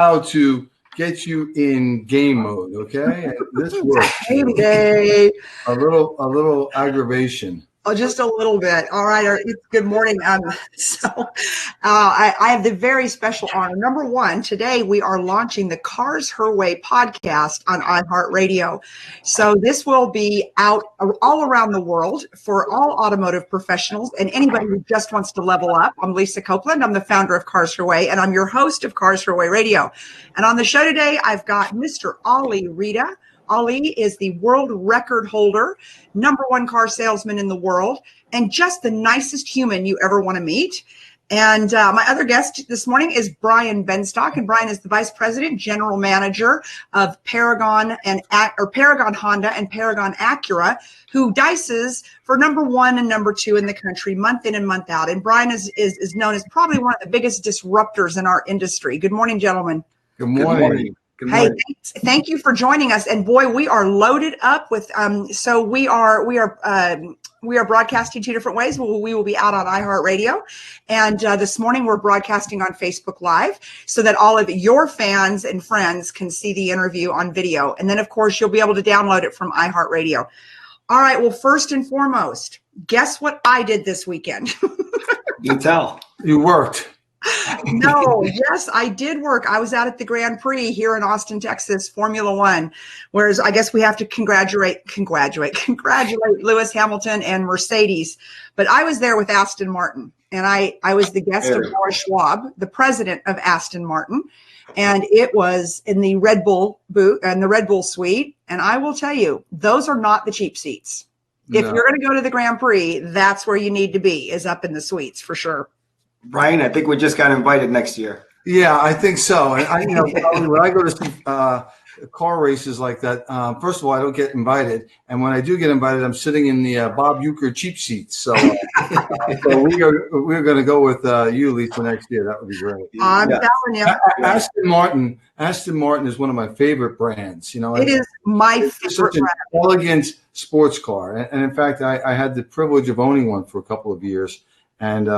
how to get you in game mode, okay? And this works. Hey, a little aggravation. Oh, just a little bit. All right. Good morning. I have the very special honor. Number one, today we are launching the Cars Her Way podcast on iHeartRadio. So this will be out all around the world for all automotive professionals and anybody who just wants to level up. I'm Lisa Copeland. I'm the founder of Cars Her Way, and I'm your host of Cars Her Way Radio. And on the show today, I've got Mr. Ali Rheda. Ali is the world record holder, #1 car salesman in the world, and just the nicest human you ever want to meet. And my other guest this morning is Brian Benstock, and Brian is the vice president, general manager of Paragon Honda and Paragon Acura, who dices for #1 and #2 in the country, month in and month out. And Brian is known as probably one of the biggest disruptors in our industry. Good morning, gentlemen. Good morning. Hey, thank you for joining us. And boy, we are loaded up with. So we are broadcasting 2 different ways. We will be out on iHeartRadio, and this morning we're broadcasting on Facebook Live, so that all of your fans and friends can see the interview on video. And then, of course, you'll be able to download it from iHeartRadio. All right. Well, first and foremost, guess what I did this weekend? You tell. You worked. No, yes, I did work. I was out at the Grand Prix here in Austin, Texas, Formula One, whereas I guess we have to congratulate Lewis Hamilton and Mercedes. But I was there with Aston Martin, and I was the guest of Laura Schwab, the president of Aston Martin, and it was in the Red Bull booth and the Red Bull suite. And I will tell you, those are not the cheap seats. If you're going to go to the Grand Prix, that's where you need to be, is up in the suites for sure. Brian, I think we just got invited next year. Yeah, I think so. And when I go to see car races like that, first of all, I don't get invited, and when I do get invited, I'm sitting in the Bob Uecker cheap seats. So, we're going to go with you, Lisa, next year. That would be great. I'm telling you, Aston Martin is one of my favorite brands. It is my favorite such an elegant sports car, and in fact, I had the privilege of owning one for a couple of years. And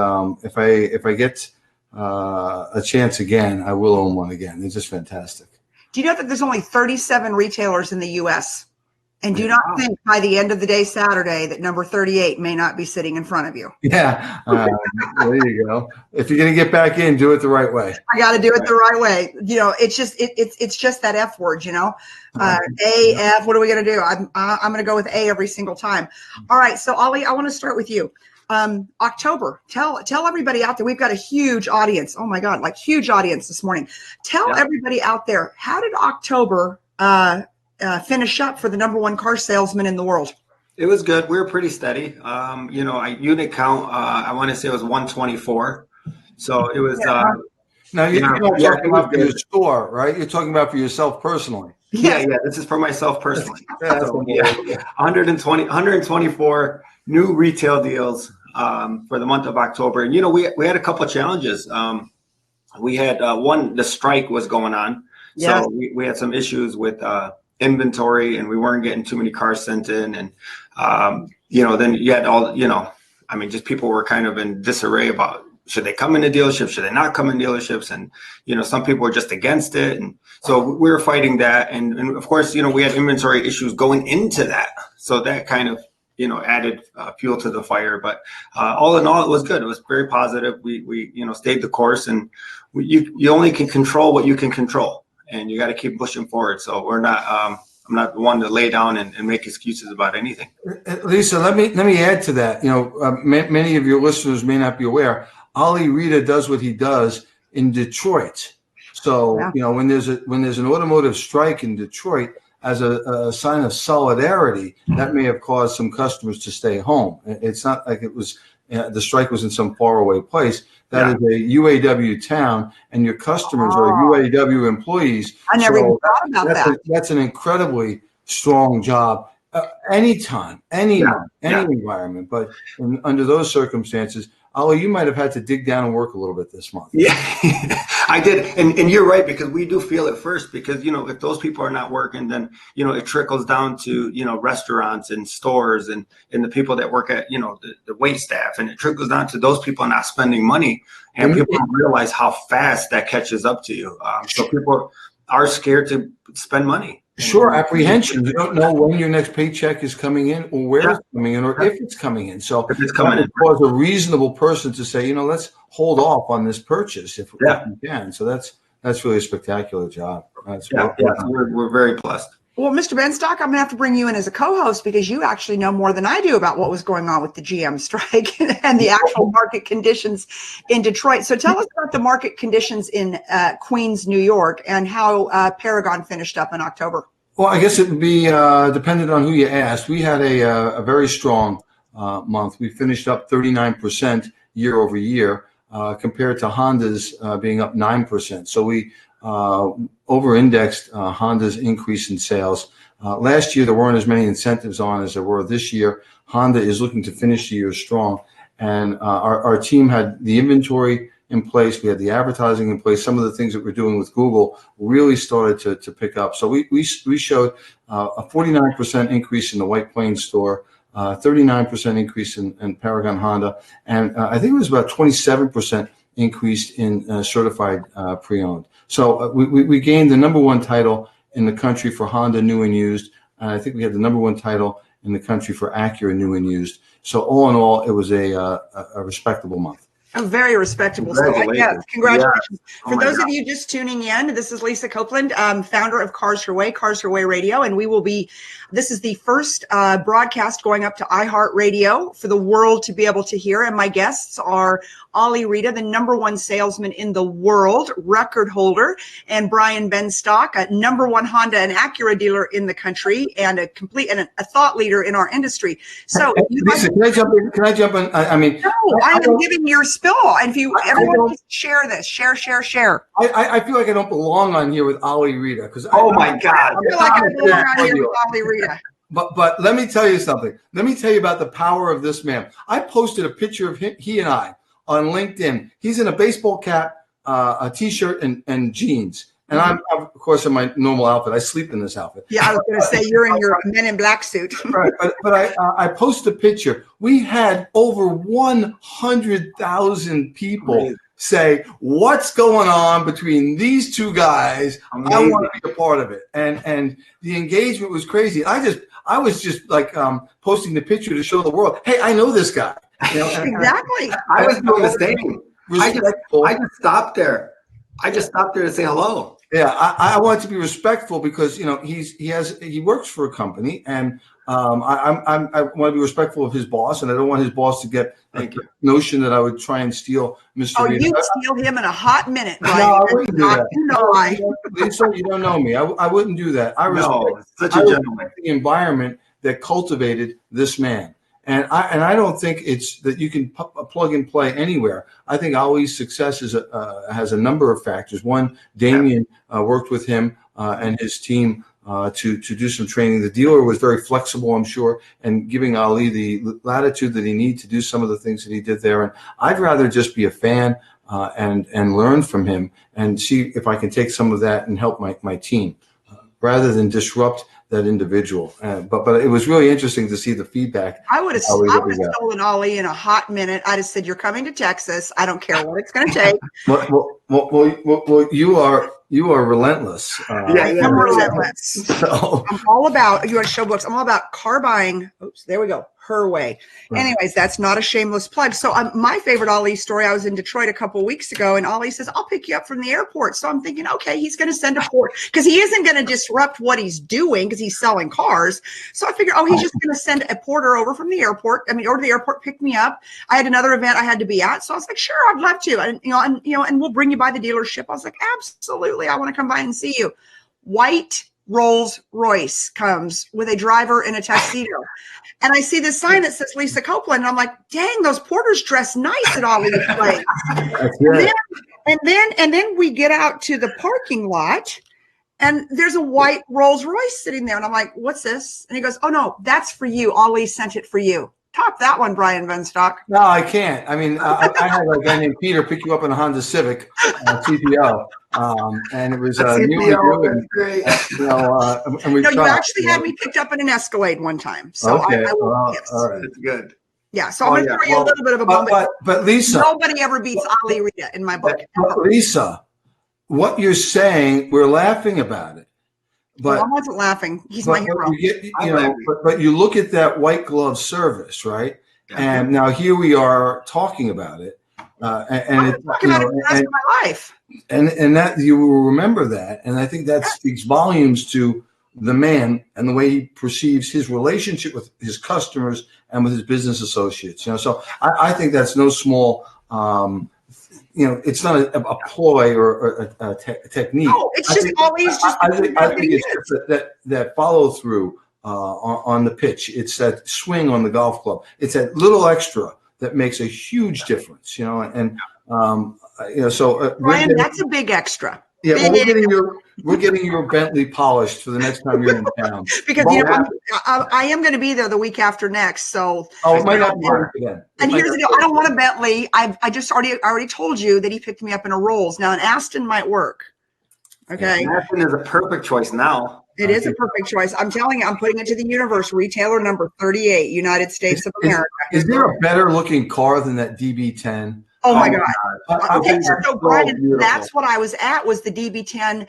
if I get a chance again, I will own one again. They're just fantastic. Do you know that there's only 37 retailers in the U.S.? And do not think by the end of the day Saturday that number 38 may not be sitting in front of you. Yeah, there you go. If you're going to get back in, do it the right way. I got to do it the right way. It's just that F word, A, F, what are we going to do? I'm going to go with A every single time. All right. So Ali, I want to start with you. October, tell everybody out there, we've got a huge audience. Oh my God, huge audience this morning. Tell everybody out there, how did October finish up for the #1 car salesman in the world? It was good. We were pretty steady. Unit count, I want to say it was 124. So it was. Now you're not talking about for your store, right? You're talking about for yourself personally. Yeah. This is for myself personally. 124 new retail deals for the month of October. And, we had a couple of challenges. We had the strike was going on. So we had some issues with inventory, and we weren't getting too many cars sent in. And, then you had all, just people were kind of in disarray about, should they come into dealerships? Should they not come in dealerships? And, some people were just against it. And so we were fighting that. And of course, we had inventory issues going into that. So that kind of, added fuel to the fire. But all in all, it was good. It was very positive. We stayed the course, and you only can control what you can control, and you got to keep pushing forward. So we're not, I'm not one to lay down and make excuses about anything. Lisa, let me add to that. Many of your listeners may not be aware. Ali Rheda does what he does in Detroit. So, when there's an automotive strike in Detroit, as a sign of solidarity, that may have caused some customers to stay home. It's not like it was the strike was in some faraway place. That is a UAW town, and your customers are UAW employees. I never even thought about that. That's an incredibly strong job. Anytime, any environment, but under those circumstances, Ali, you might have had to dig down and work a little bit this month. Yeah, I did. And you're right, because we do feel it first, because, if those people are not working, then, it trickles down to, restaurants and stores and the people that work at, the wait staff, and it trickles down to those people not spending money, and people don't realize how fast that catches up to you. So people are scared to spend money. Sure, apprehension. You don't know when your next paycheck is coming in, or where it's coming in, or if it's coming in. So if it's coming in, cause a reasonable person to say, let's hold off on this purchase if we can. So that's really a spectacular job. We're very blessed. Well, Mr. Benstock, I'm going to have to bring you in as a co-host, because you actually know more than I do about what was going on with the GM strike and the actual market conditions in Detroit. So tell us about the market conditions in Queens, New York, and how Paragon finished up in October. Well, I guess it would be dependent on who you asked. We had a very strong month. We finished up 39% year over year compared to Honda's being up 9%. So we over-indexed Honda's increase in sales. Last year, there weren't as many incentives on as there were this year. Honda is looking to finish the year strong. And our team had the inventory in place. We had the advertising in place. Some of the things that we're doing with Google really started to pick up. So we showed a 49% increase in the White Plains store, 39% increase in Paragon Honda, and I think it was about 27% increase in certified pre-owned. So we gained the #1 title in the country for Honda new and used, and I think we had the #1 title in the country for Acura new and used. So all in all, it was a respectable month. A very respectable story. Yes, congratulations. For those of you just tuning in, this is Lisa Copeland, founder of Cars Her Way Radio, and this is the first broadcast going up to iHeartRadio for the world to be able to hear. And my guests are Ali Rheda, the #1 salesman in the world, record holder, and Brian Benstock, a #1 Honda and Acura dealer in the country, and a thought leader in our industry. So, Lisa, can I jump in? I mean, no, I am giving your spill. And if everyone just share this, share. I feel like I don't belong on here with Ali Rheda, because my God, I feel like I belong on here with Ali Rheda. But let me tell you something. Let me tell you about the power of this man. I posted a picture of he and I on LinkedIn. He's in a baseball cap, a t-shirt, and jeans. And I'm, of course, in my normal outfit. I sleep in this outfit. Yeah, I was going to say you're in your Men in Black suit. Right, but I posted a picture. We had over 100,000 people say, "What's going on between these two guys? Amazing. I want to be a part of it." And the engagement was crazy. I was just like posting the picture to show the world, "Hey, I know this guy." Exactly. I was doing the same. I just stopped there. I just stopped there to say hello. Yeah, I want to be respectful, because he works for a company, and I want to be respectful of his boss, and I don't want his boss to get the notion that I would try and steal Mr. Oh, Rheda. you'd steal him in a hot minute, Brian. No, I wouldn't do that. You know why? Lisa, you don't know me. I wouldn't do that. I respect the environment that cultivated this man. And I don't think it's that you can plug and play anywhere. I think Ali's success has a number of factors. One, Damien worked with him and his team to do some training. The dealer was very flexible, I'm sure, and giving Ali the latitude that he needed to do some of the things that he did there. And I'd rather just be a fan and learn from him and see if I can take some of that and help my team rather than disrupt that individual. But it was really interesting to see the feedback. I would have stolen Ali in a hot minute. I'd have said, "You're coming to Texas. I don't care what it's going to take." Well, you are relentless. I'm relentless. So. I'm all about, you want to show books, I'm all about car buying. Oops, there we go. Her way. Right. Anyways, that's not a shameless plug. So my favorite Ali story, I was in Detroit a couple of weeks ago, and Ali says, "I'll pick you up from the airport." So I'm thinking, okay, he's going to send a port, because he isn't going to disrupt what he's doing because he's selling cars. So I figured, he's just going to send a porter over from the airport. Or to the airport, pick me up. I had another event I had to be at. So I was like, sure, I'd love to. And we'll bring you by the dealership. I was like, absolutely. I want to come by and see you. White Rolls Royce comes with a driver in a tuxedo. And I see this sign that says Lisa Copeland. And I'm like, dang, those porters dress nice at Ali's place. And then we get out to the parking lot, and there's a white Rolls Royce sitting there. And I'm like, what's this? And he goes, "Oh, no, that's for you. Ali sent it for you." top that one, Brian Benstock. No, I can't. I mean, I had a guy named Peter pick you up in a Honda Civic, CPO, and it was CPO, and great. and we. No, you actually had me picked up in an Escalade one time. So okay, I will, yes. All right, that's good. Yeah, so I'm going to throw you a little bit of a bone. But Lisa, nobody ever beats Ali Rheda in my book. But Lisa, what you're saying, we're laughing about it. But I wasn't laughing. He's my hero. But you look at that white glove service, right? Yeah. And now here we are talking about it, and it's talking about it the rest of my life. And that you will remember that, and I think that speaks volumes to the man and the way he perceives his relationship with his customers and with his business associates. So I think that's no small. It's not a ploy or a technique. No, it's just always just. I think it's just that follow through on the pitch. It's that swing on the golf club. It's that little extra that makes a huge difference. So Brian, that's a big extra. Yeah, well, we're getting your Bentley polished for the next time you're in town. Because I am going to be there the week after next. So it might not be again. And here's the deal: I don't want a Bentley. I just already told you that he picked me up in a Rolls. Now an Aston might work. Okay, Aston is a perfect choice now. It is a perfect choice. I'm telling you, I'm putting it to the universe. Retailer number 38, United States of America. Is there a better looking car than that DB10? Oh my God. Okay, so Brian, that's what I was at, was the DB10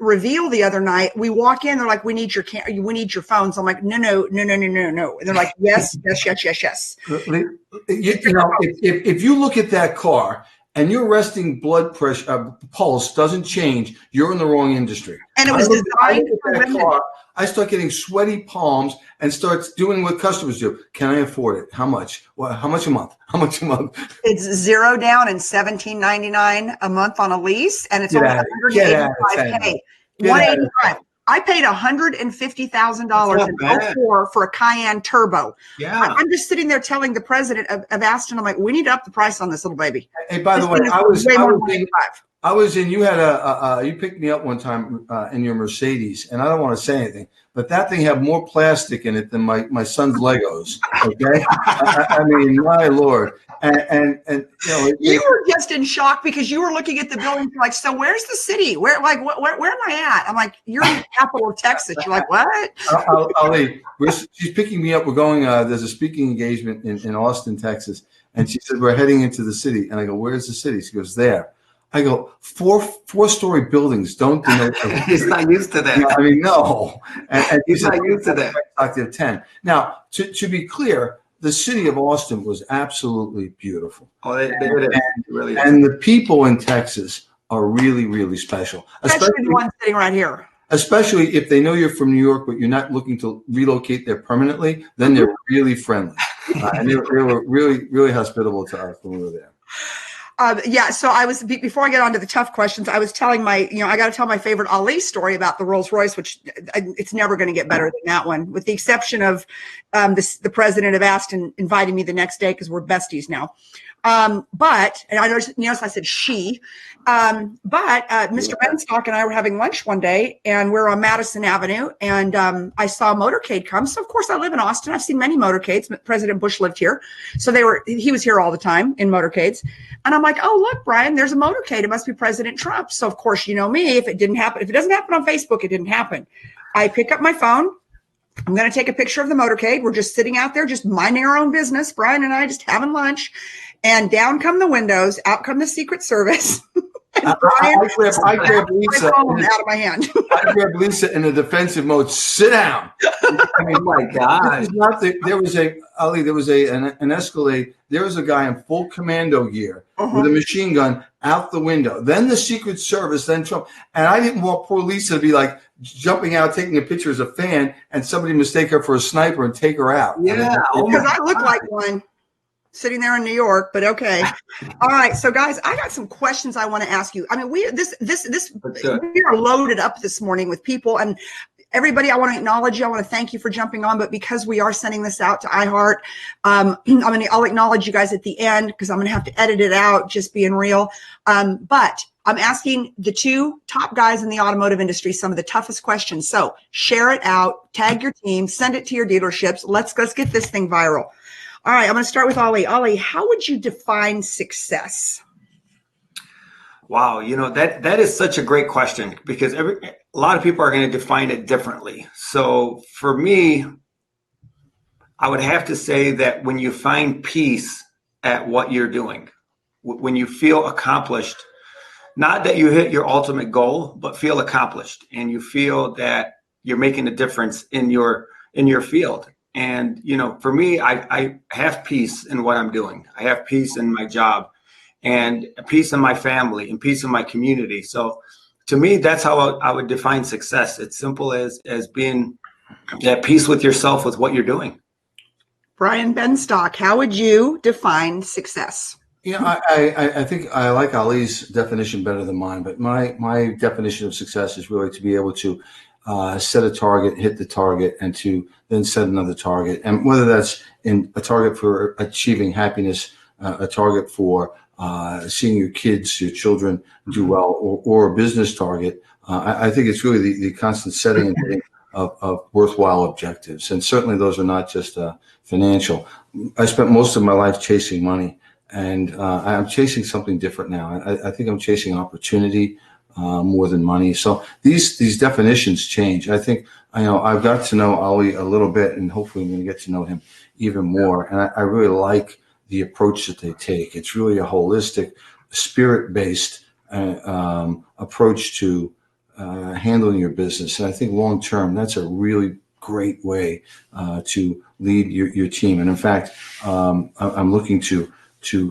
reveal the other night. We walk in, they're like, we need your phones. I'm like, no. And they're like, yes. If you look at that car and your resting blood pressure pulse doesn't change, you're in the wrong industry. And it was designed for women. I start getting sweaty palms and starts doing what customers do. Can I afford it? How much? Well, how much a month? How much a month? It's $0 down and $17.99 a month on a lease, and it's only $185K. $185. I paid $150,000 in 04 for a Cayenne Turbo. Yeah, I'm just sitting there telling the president of Aston, I'm like, we need to up the price on this little baby. Hey, by the way, I was in. You had you picked me up one time in your Mercedes, and I don't want to say anything, but that thing had more plastic in it than my son's Legos. Okay, I mean, my Lord, and you were just in shock because you were looking at the building like, so where's the city? Where am I at? I'm like, you're in the capital of Texas. You're like, what? Ali, she's picking me up. We're going. There's a speaking engagement in Austin, Texas, and she said we're heading into the city, and I go, where's the city? She goes, there. I go, four-story buildings don't denote. He's not used to that. I mean, no. And he's not used to that. Octave 10. Now, to be clear, the city of Austin was absolutely beautiful. Oh, it really is. And the people in Texas are really, really special. Especially the one sitting right here. Especially if they know you're from New York, but you're not looking to relocate there permanently, then they're really friendly. And they were really, really hospitable to us when we were there. So I was, before I get on to the tough questions, I was telling I got to tell my favorite Ali story about the Rolls Royce, which it's never going to get better than that one, with the exception of the president of Aston inviting me the next day because we're besties now. But, and I noticed I said she, but Mr. Benstock and I were having lunch one day, and we're on Madison Avenue, and I saw a motorcade come. So of course I live in Austin. I've seen many motorcades. President Bush lived here. So he was here all the time in motorcades. And I'm like, oh, look, Brian, there's a motorcade. It must be President Trump. So of course, you know me, if it doesn't happen on Facebook, it didn't happen. I pick up my phone. I'm going to take a picture of the motorcade. We're just sitting out there, just minding our own business. Brian and I just having lunch, and down come the windows, out come the Secret Service. I grab Lisa out of my hand. I grab Lisa in a defensive mode. Sit down. I mean, my God. There was an Escalade. There was a guy in full commando gear with a machine gun out the window. Then the Secret Service, then Trump. And I didn't want poor Lisa to be like jumping out, taking a picture as a fan, and somebody mistake her for a sniper and take her out. Yeah. Because I look like one sitting there in New York, but okay. All right. So guys, I got some questions I want to ask you. I mean, we are loaded up this morning with people, and everybody, I want to acknowledge you. I want to thank you for jumping on. But because we are sending this out to iHeart, I'll acknowledge you guys at the end because I'm going to have to edit it out, just being real. But I'm asking the two top guys in the automotive industry some of the toughest questions. So share it out, tag your team, send it to your dealerships. Let's get this thing viral. All right, I'm going to start with Ali. Ali, how would you define success? Wow, that is such a great question because a lot of people are going to define it differently. So for me, I would have to say that when you find peace at what you're doing, when you feel accomplished, not that you hit your ultimate goal, but feel accomplished and you feel that you're making a difference in your field. And, for me, I have peace in what I'm doing. I have peace in my job and peace in my family and peace in my community. So to me, that's how I would define success. It's simple as being at peace with yourself, with what you're doing. Brian Benstock, how would you define success? I think I like Ali's definition better than mine, but my definition of success is really to be able to set a target, hit the target, and to then set another target. And whether that's in a target for achieving happiness, a target for seeing your kids, your children do well, or a business target, I think it's really the constant setting and hitting of worthwhile objectives. And certainly those are not just financial. I spent most of my life chasing money, and I'm chasing something different now. I think I'm chasing opportunity more than money. So these definitions change. I think I've got to know Ali a little bit, and hopefully I'm going to get to know him even more. And I really like the approach that they take. It's really a holistic, spirit-based approach to handling your business. And I think long-term, that's a really great way to lead your team. And in fact, I'm looking to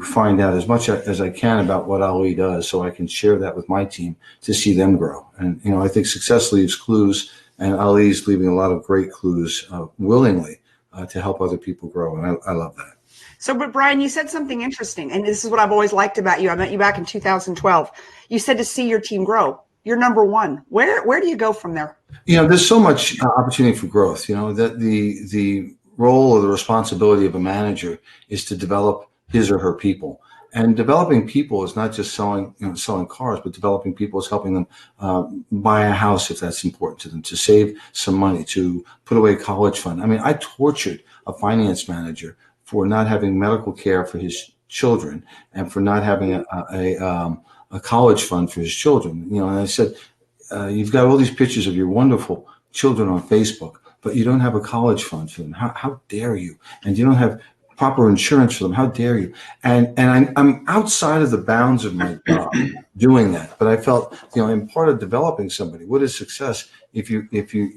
find out as much as I can about what Ali does so I can share that with my team to see them grow. And, I think success leaves clues, and Ali's leaving a lot of great clues willingly to help other people grow. And I love that. So, but Brian, you said something interesting, and this is what I've always liked about you. I met you back in 2012. You said to see your team grow. You're number one. Where do you go from there? There's so much opportunity for growth. That the role or the responsibility of a manager is to develop his or her people. And developing people is not just selling cars, but developing people is helping them buy a house if that's important to them, to save some money, to put away a college fund. I mean, I tortured a finance manager for not having medical care for his children and for not having a college fund for his children. And I said, you've got all these pictures of your wonderful children on Facebook, but you don't have a college fund for them. How dare you? And you don't have proper insurance for them. How dare you? And I'm outside of the bounds of my job doing that. But I felt, in part of developing somebody, what is success if you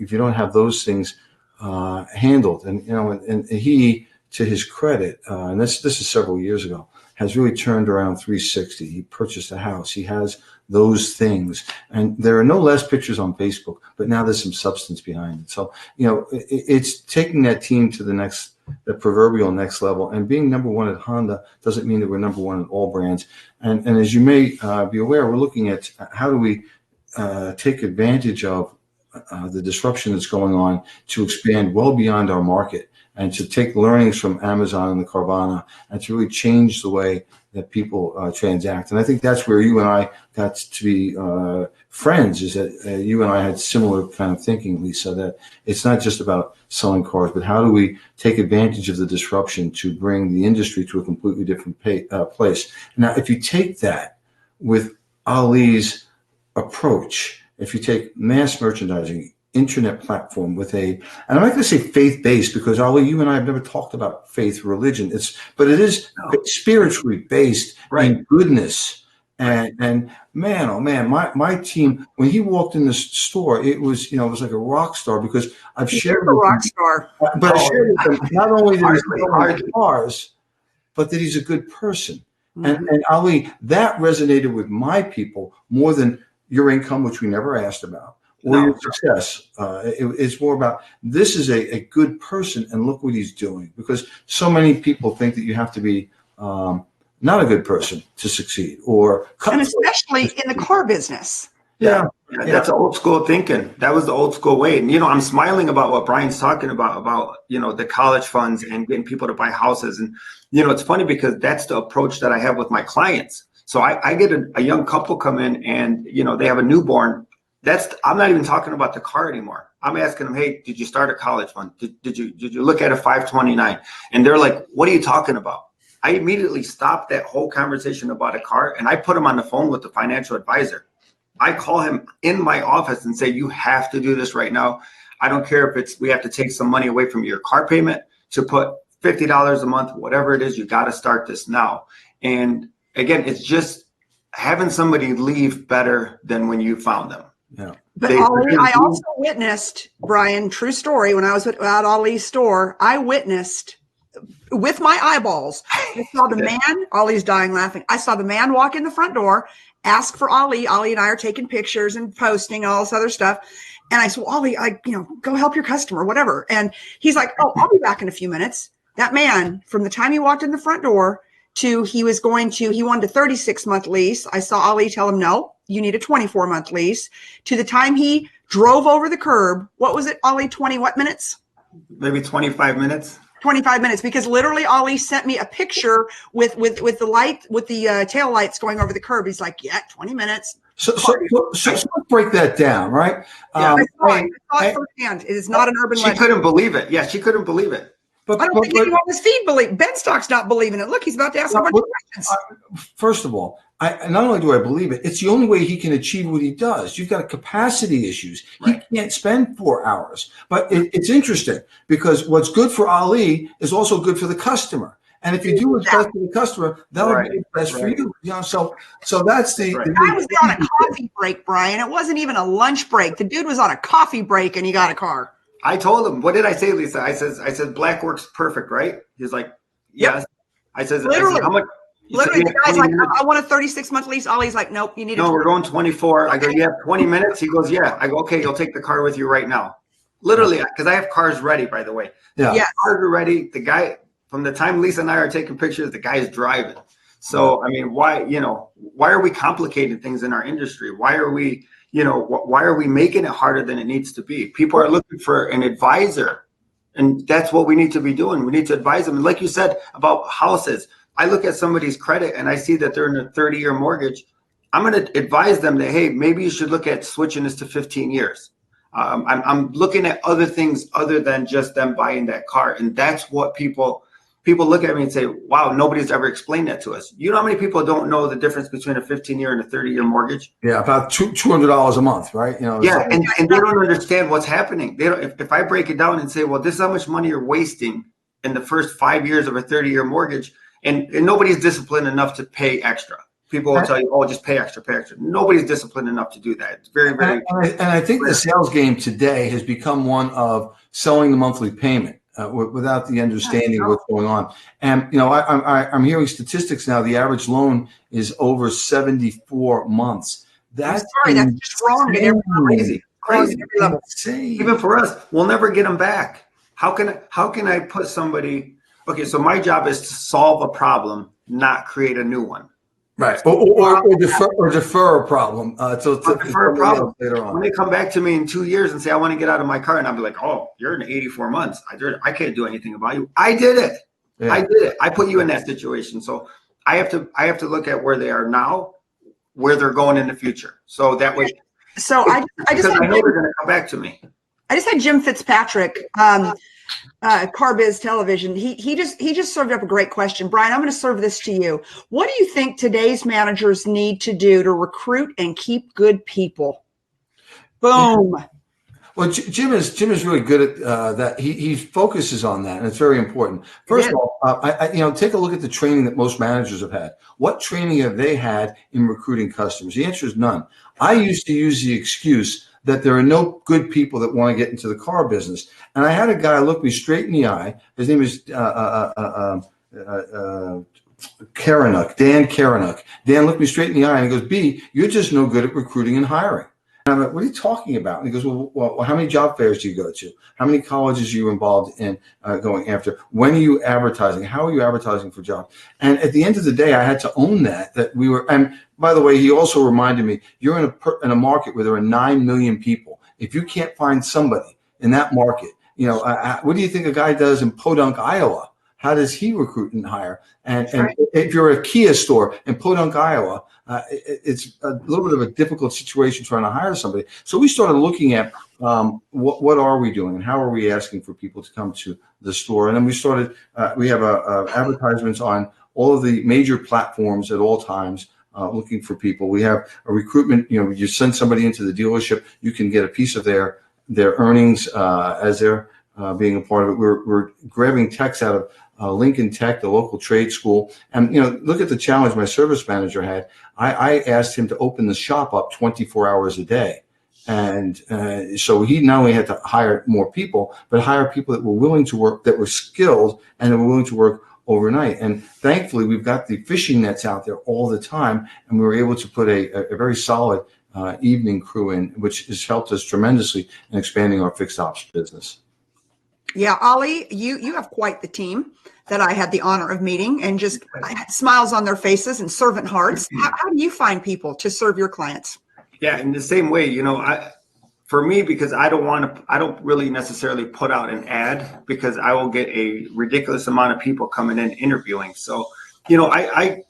don't have those things handled? And and he, to his credit, and this is several years ago, has really turned around 360. He purchased a house. He has those things. And there are no less pictures on Facebook, but now there's some substance behind it. So, it's taking that team to the proverbial next level. And being number one at Honda doesn't mean that we're number one in all brands. And as you may be aware, we're looking at how do we take advantage of the disruption that's going on to expand well beyond our market, and to take learnings from Amazon and the Carvana and to really change the way that people transact. And I think that's where you and I got to be friends, is that you and I had similar kind of thinking, Lisa, that it's not just about selling cars, but how do we take advantage of the disruption to bring the industry to a completely different place. Now, if you take that with Ali's approach, if you take mass merchandising, internet platform with and I'm not going to say faith-based, because Ali, you and I have never talked about faith, religion. But it is spiritually based in goodness. And man, oh man, my team, when he walked in the store, it was, it was like a rock star, because I've shared with rock star. But I shared with them not only that he's selling cars, but that he's a good person. Mm-hmm. And Ali, that resonated with my people more than your income, which we never asked about, or your success. It's more about, this is a good person, and look what he's doing. Because so many people think that you have to be not a good person to succeed, and especially in the car business. Yeah. That's old school thinking. That was the old school way. And, I'm smiling about what Brian's talking about, the college funds and getting people to buy houses. And, it's funny because that's the approach that I have with my clients. So I get a young couple come in and, they have a newborn. I'm not even talking about the car anymore. I'm asking them, hey, did you start a college fund? Did you look at a 529? And they're like, what are you talking about? I immediately stopped that whole conversation about a car and I put them on the phone with the financial advisor. I call him in my office and say, you have to do this right now. I don't care if we have to take some money away from your car payment to put $50 a month, whatever it is, you got to start this now. And again, it's just having somebody leave better than when you found them. Yeah. But Ali, I also witnessed, Brian, true story, when I was at Ali's store, I witnessed with my eyeballs, I saw the man, Ali's dying laughing. I saw the man walk in the front door, ask for Ali. Ali and I are taking pictures and posting all this other stuff. And I said, well, Ali, go help your customer, whatever. And he's like, oh, I'll be back in a few minutes. That man, from the time he walked in the front door to he wanted a 36-month lease. I saw Ali tell him, no, you need a 24-month lease. To the time he drove over the curb, what was it, Ali, 20 what minutes? Maybe 25 minutes. 25 minutes, because literally Ali sent me a picture with the light, with the tail lights going over the curb. He's like, yeah, 20 minutes. So let's break that down, right? Yeah, I saw it firsthand. It is not an urban legend. She couldn't believe it. Yeah, she couldn't believe it. I don't think anyone on his feed believe. Benstock's not believing it. Look, he's about to ask a bunch of questions. First of all, not only do I believe it, it's the only way he can achieve what he does. You've got capacity issues. Right. He can't spend 4 hours. But it's interesting because what's good for Ali is also good for the customer. And if you do what's best for the customer, that'll be best for you. So that's the. The guy was there on a coffee break, Brian. It wasn't even a lunch break. The dude was on a coffee break and he got a car. I told him, what did I say, Lisa? I said, black works perfect, right? He's like, yes. I said, literally. How much? Literally, the guy's like, I want a 36-month lease. Ali's like, nope, you need No, we're going 24. I go, yeah, 20 minutes? He goes, yeah. I go, okay, you'll take the car with you right now. Literally, because I have cars ready, by the way. Yeah. Cars are ready. The guy, from the time Lisa and I are taking pictures, the guy's driving. So, I mean, why are we complicating things in our industry? Why are we making it harder than it needs to be? People are looking for an advisor, and that's what we need to be doing. We need to advise them. And like you said about houses, I look at somebody's credit and I see that they're in a 30-year mortgage. I'm going to advise them that, hey, maybe you should look at switching this to 15 years. I'm looking at other things other than just them buying that car. And that's what people look at me and say, wow, nobody's ever explained that to us. You know how many people don't know the difference between a 15-year and a 30-year mortgage? Yeah, about $200 a month, right? And they don't understand what's happening. They don't. If I break it down and say, well, this is how much money you're wasting in the first 5 years of a 30-year mortgage, and nobody's disciplined enough to pay extra. People will tell you, oh, just pay extra. Nobody's disciplined enough to do that. It's very, very. And I think the sales game today has become one of selling the monthly payment. Without the understanding of what's going on. And, I'm hearing statistics now. The average loan is over 74 months. That's just wrong. Crazy. Even for us, we'll never get them back. How can I put somebody? Okay, so my job is to solve a problem, not create a new one. Right. Or defer a problem. Defer a problem later on. When they come back to me in 2 years and say, I want to get out of my car, and I'll be like, oh, you're in 84 months. I can't do anything about you. I did it. Yeah. I did it. I put you in that situation. So I have to look at where they are now, where they're going in the future. So that way. So I know they're going to come back to me. I just had Jim Fitzpatrick, Car Biz Television. He just served up a great question. Brian, I'm going to serve this to you. What do you think today's managers need to do to recruit and keep good people? Boom. Well, Jim is really good at that. He focuses on that, and it's very important. First of all, take a look at the training that most managers have had. What training have they had in recruiting customers? The answer is none. I used to use the excuse that there are no good people that want to get into the car business. And I had a guy look me straight in the eye. His name is Dan Karanuk. Dan looked me straight in the eye and he goes, B, you're just no good at recruiting and hiring. And I'm like, what are you talking about? And he goes, well, how many job fairs do you go to? How many colleges are you involved in going after? When are you advertising? How are you advertising for jobs? And at the end of the day, I had to own that we were, and by the way, he also reminded me, you're in a market where there are 9 million people. If you can't find somebody in that market, what do you think a guy does in Podunk, Iowa? How does he recruit and hire? And if you're a Kia store in Podunk, Iowa, it's a little bit of a difficult situation trying to hire somebody. So we started looking at what are we doing and how are we asking for people to come to the store. And then we started, we have advertisements on all of the major platforms at all times. Looking for people. We have a recruitment, you send somebody into the dealership, you can get a piece of their earnings as they're being a part of it. We're grabbing techs out of Lincoln Tech, the local trade school. And, look at the challenge my service manager had. I asked him to open the shop up 24 hours a day. And so he not only had to hire more people, but hire people that were willing to work, that were skilled, and that were willing to work overnight. And thankfully, we've got the fishing nets out there all the time, and we were able to put a very solid evening crew in, which has helped us tremendously in expanding our fixed ops business. Yeah, Ali, you have quite the team that I had the honor of meeting, and just smiles on their faces and servant hearts. How do you find people to serve your clients? Yeah, in the same way, for me, because I don't really necessarily put out an ad, because I will get a ridiculous amount of people coming in interviewing. So, I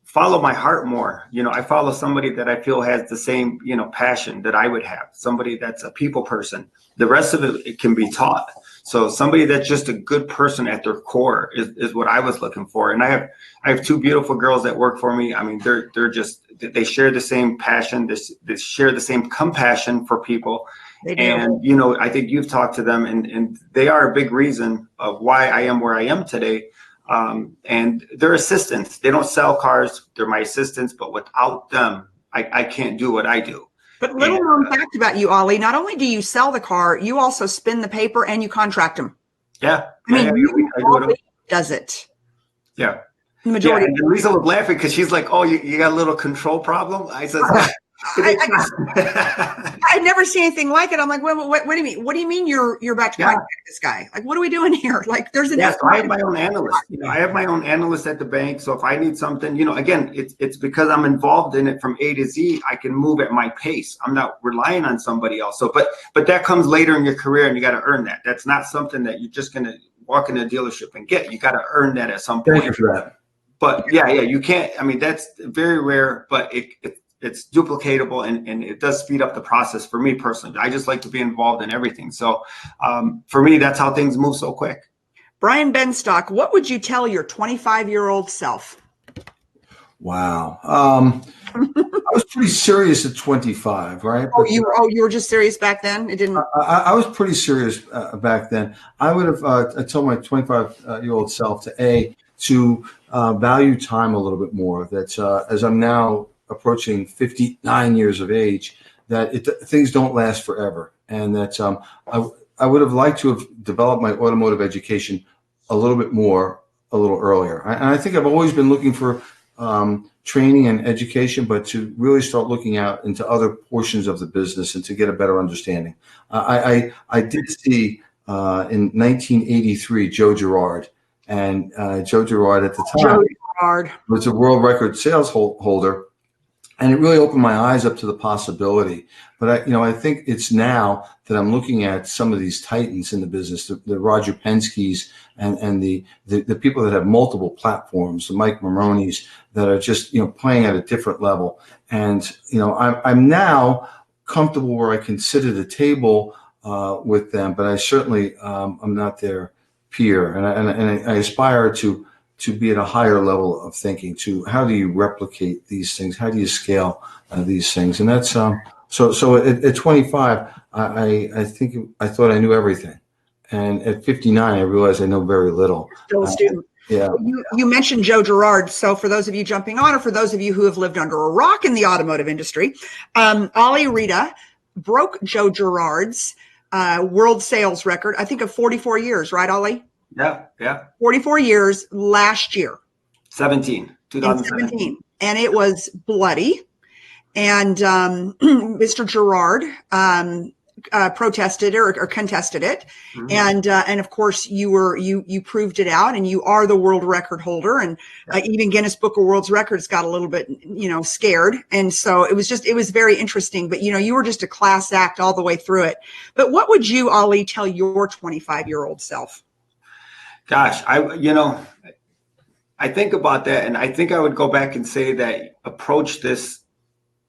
follow my heart more. I follow somebody that I feel has the same, passion that I would have, somebody that's a people person. The rest of it can be taught. So somebody that's just a good person at their core is what I was looking for. And I have 2 beautiful girls that work for me. I mean, they share the same passion. They share the same compassion for people. They do. And, I think you've talked to them, and they are a big reason of why I am where I am today. And they're assistants. They don't sell cars. They're my assistants, but without them, I can't do what I do. But little known fact about you, Ali, not only do you sell the car, you also spin the paper and you contract them. Yeah. Does it. Yeah. The majority. Yeah, and Lisa was laughing because she's like, oh, you got a little control problem? I said, I've never seen anything like it. I'm like, what do you mean? What do you mean you're about to contact this guy? Like, what are we doing here? Like, there's an. Yeah, so I have my own analyst. I have my own analyst at the bank. So if I need something, again, it's because I'm involved in it from A to Z. I can move at my pace. I'm not relying on somebody else. So, but that comes later in your career, and you got to earn that. That's not something that you're just going to walk in a dealership and get. You got to earn that at some point. Thank you for that. But yeah, you can't. I mean, that's very rare, but it's duplicatable, and it does speed up the process for me personally. I just like to be involved in everything. So for me, that's how things move so quick. Brian Benstock, what would you tell your 25-year-old self? Wow. I was pretty serious at 25, right? Oh, you were just serious back then? It didn't. I was pretty serious back then. I would have told my 25-year-old self to value time a little bit more. That as I'm now approaching 59 years of age, that things don't last forever, and that I would have liked to have developed my automotive education a little bit more, a little earlier. And I think I've always been looking for training and education, but to really start looking out into other portions of the business and to get a better understanding. I did see in 1983 Joe Girard. And Joe Girard at the time was a world record sales holder, and it really opened my eyes up to the possibility. But I think it's now that I'm looking at some of these titans in the business, the Roger Penske's and the people that have multiple platforms, the Mike Maronis that are just playing at a different level. And I'm now comfortable where I can sit at a table with them, but I certainly I'm not their peer, and I aspire to be at a higher level of thinking. To how do you replicate these things? How do you scale these things? And that's so at 25, I think I thought I knew everything, and at 59, I realized I know very little. Still a student. Yeah. You mentioned Joe Girard. So for those of you jumping on, or for those of you who have lived under a rock in the automotive industry, Ali Rheda broke Joe Girard's world sales record, I think, of 44 years, right, Ali? Yeah. 44 years last year. 2017. And it was bloody. and Mr. Gerard protested or contested it, and of course you proved it out, and you are the world record holder, and even Guinness Book of World Records got a little bit scared, and so it was very interesting. But you were just a class act all the way through it. But what would you, Ali, tell your 25-year-old self? Gosh, I think about that, and I think I would go back and say that approach this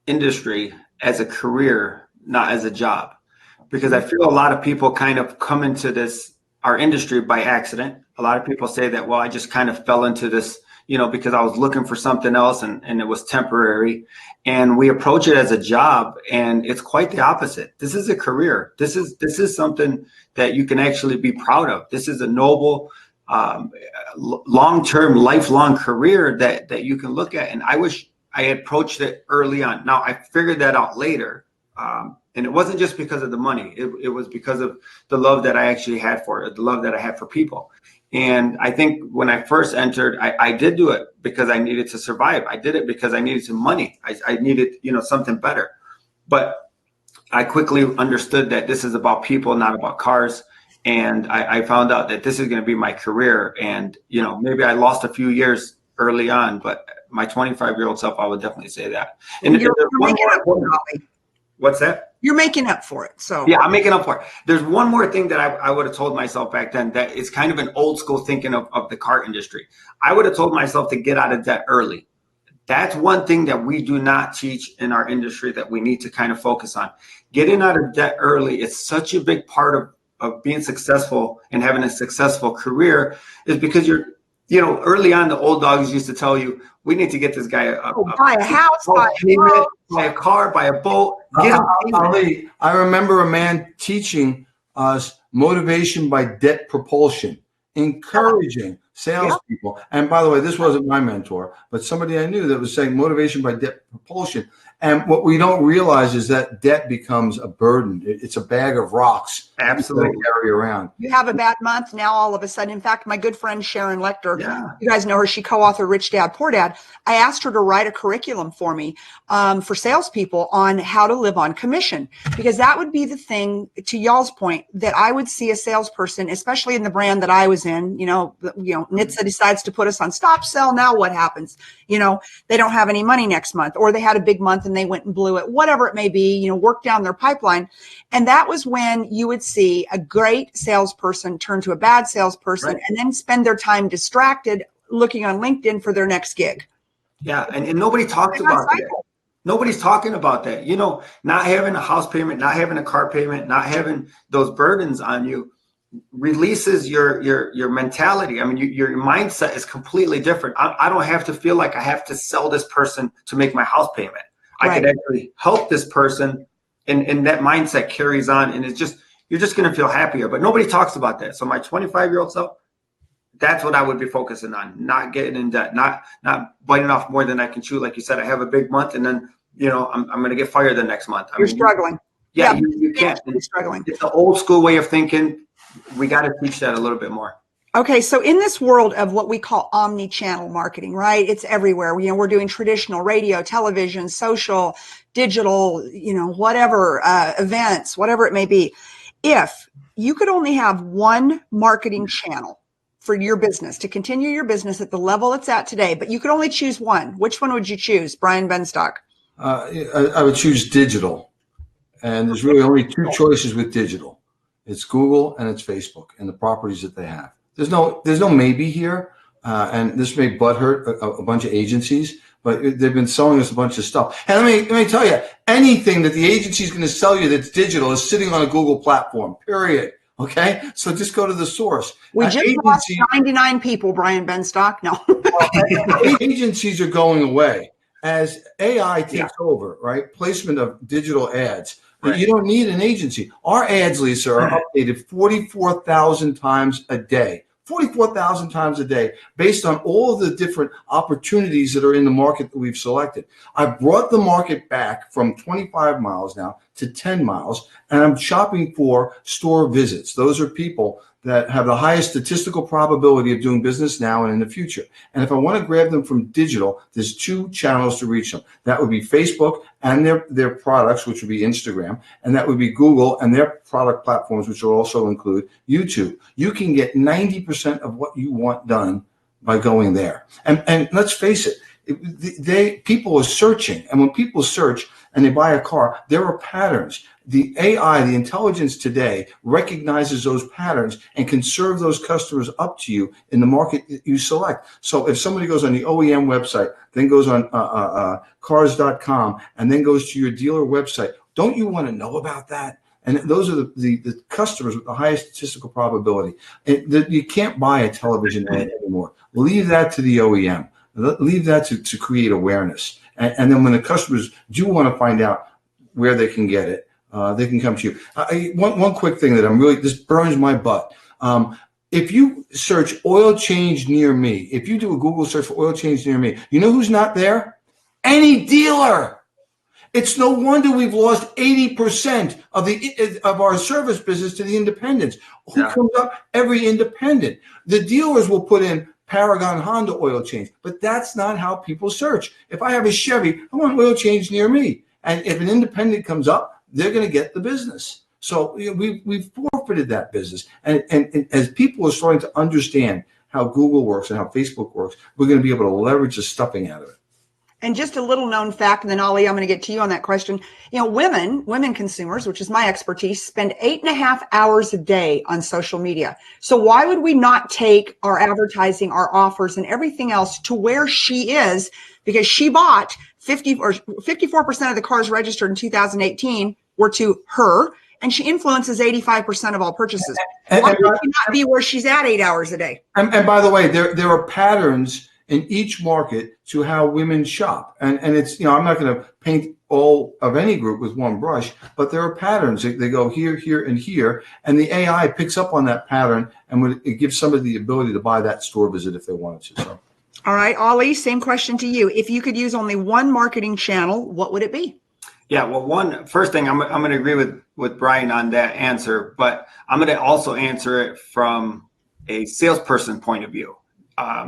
industry as a career, not as a job. Because I feel a lot of people kind of come into our industry by accident. A lot of people say that, well, I just kind of fell into this, because I was looking for something else and it was temporary. And we approach it as a job, and it's quite the opposite. This is a career. This is something that you can actually be proud of. This is a noble, long-term, lifelong career that you can look at. And I wish I had approached it early on. Now, I figured that out later. And it wasn't just because of the money. It was because of the love that I actually had for it, the love that I had for people. And I think when I first entered, I did do it because I needed to survive. I did it because I needed some money. I needed, something better. But I quickly understood that this is about people, not about cars. And I found out that this is going to be my career. And, maybe I lost a few years early on, but my 25-year-old self, I would definitely say that. And you're making up for it. What's that? You're making up for it. So yeah, I'm making up for it. There's one more thing that I would have told myself back then that is kind of an old school thinking of the car industry. I would have told myself to get out of debt early. That's one thing that we do not teach in our industry that we need to kind of focus on. Getting out of debt early is such a big part of being successful and having a successful career, is because early on, the old dogs used to tell you, we need to get this guy buy a house, buy a car, buy a boat. Ali, I remember a man teaching us motivation by debt propulsion, encouraging salespeople. And by the way, this wasn't my mentor, but somebody I knew that was saying motivation by debt propulsion. And what we don't realize is that debt becomes a burden. It's a bag of rocks. Absolutely. To carry around. You have a bad month, now all of a sudden. In fact, my good friend Sharon Lecter, you guys know her, she co-authored Rich Dad, Poor Dad. I asked her to write a curriculum for me for salespeople on how to live on commission, because that would be the thing, to y'all's point, that I would see a salesperson, especially in the brand that I was in, NHTSA decides to put us on stop sell. Now what happens? They don't have any money next month, or they had a big month and they went and blew it, whatever it may be, work down their pipeline. And that was when you would see a great salesperson turn to a bad salesperson, and then spend their time distracted looking on LinkedIn for their next gig. Yeah. And nobody talks about that. Nobody's talking about that. Not having a house payment, not having a car payment, not having those burdens on you releases your mentality. I mean, your mindset is completely different. I don't have to feel like I have to sell this person to make my house payment. I could actually help this person, and that mindset carries on, and you're just going to feel happier. But nobody talks about that. So my 25-year-old self, that's what I would be focusing on: not getting in debt, not biting off more than I can chew. Like you said, I have a big month, and then I'm going to get fired the next month. You're struggling. Yeah, you can't. You're struggling. It's an old school way of thinking. We got to teach that a little bit more. Okay, so in this world of what we call omni-channel marketing, right? It's everywhere. We're doing traditional radio, television, social, digital, whatever, events, whatever it may be. If you could only have one marketing channel for your business to continue your business at the level it's at today, but you could only choose one, which one would you choose, Brian Benstock? I would choose digital. And there's really only two choices with digital. It's Google and it's Facebook and the properties that they have. There's no maybe here, and this may butthurt a bunch of agencies, but they've been selling us a bunch of stuff. And let me tell you, anything that the agency is going to sell you that's digital is sitting on a Google platform, period. Okay? So just go to the source. We just lost 99 people, Brian Benstock. No. Agencies are going away as AI takes over, right? Placement of digital ads. Right. You don't need an agency. Our ads, Lisa, are updated 44,000 times a day. 44,000 times a day, based on all of the different opportunities that are in the market that we've selected. I brought the market back from 25 miles now to 10 miles, and I'm shopping for store visits. Those are people that have the highest statistical probability of doing business now and in the future. And if I want to grab them from digital, there's 2 channels to reach them. That would be Facebook and their products, which would be Instagram, and that would be Google and their product platforms, which will also include YouTube. You can get 90% of what you want done by going there. And let's face it, people are searching, and when people search and they buy a car, there are patterns. The AI, the intelligence today, recognizes those patterns and can serve those customers up to you in the market that you select. So if somebody goes on the OEM website, then goes on cars.com, and then goes to your dealer website, don't you want to know about that? And those are the customers with the highest statistical probability. You can't buy a television ad anymore. Leave that to the OEM. Leave that to create awareness. And then when the customers do want to find out where they can get it, they can come to you. One quick thing that this burns my butt. If you search oil change near me, if you do a Google search for oil change near me, you know who's not there? Any dealer. It's no wonder we've lost 80% of our service business to the independents. Who comes up? Every independent. The dealers will put in Paragon Honda oil change, but that's not how people search. If I have a Chevy, I want oil change near me. And if an independent comes up, they're going to get the business. So we've forfeited that business. And as people are starting to understand how Google works and how Facebook works, we're going to be able to leverage the stuffing out of it. And just a little known fact, and then Ali, I'm going to get to you on that question. Women consumers, which is my expertise, spend 8.5 hours a day on social media. So why would we not take our advertising, our offers, and everything else to where she is? Because she bought 54% of the cars registered in 2018 were to her, and she influences 85% of all purchases. Why would she not be where she's at 8 hours a day? And by the way, there are patterns in each market to how women shop. And it's, I'm not going to paint all of any group with one brush, but there are patterns. They go here, here, and here. And the AI picks up on that pattern, and it gives somebody the ability to buy that store visit if they wanted to. So. All right, Ali, same question to you. If you could use only one marketing channel, what would it be? Yeah, well, first thing, I'm going to agree with Brian on that answer, but I'm going to also answer it from a salesperson point of view.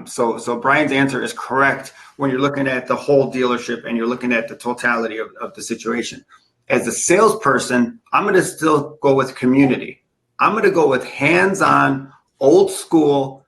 So Brian's answer is correct when you're looking at the whole dealership and you're looking at the totality of the situation. As a salesperson, I'm going to still go with community. I'm going to go with hands-on, old school,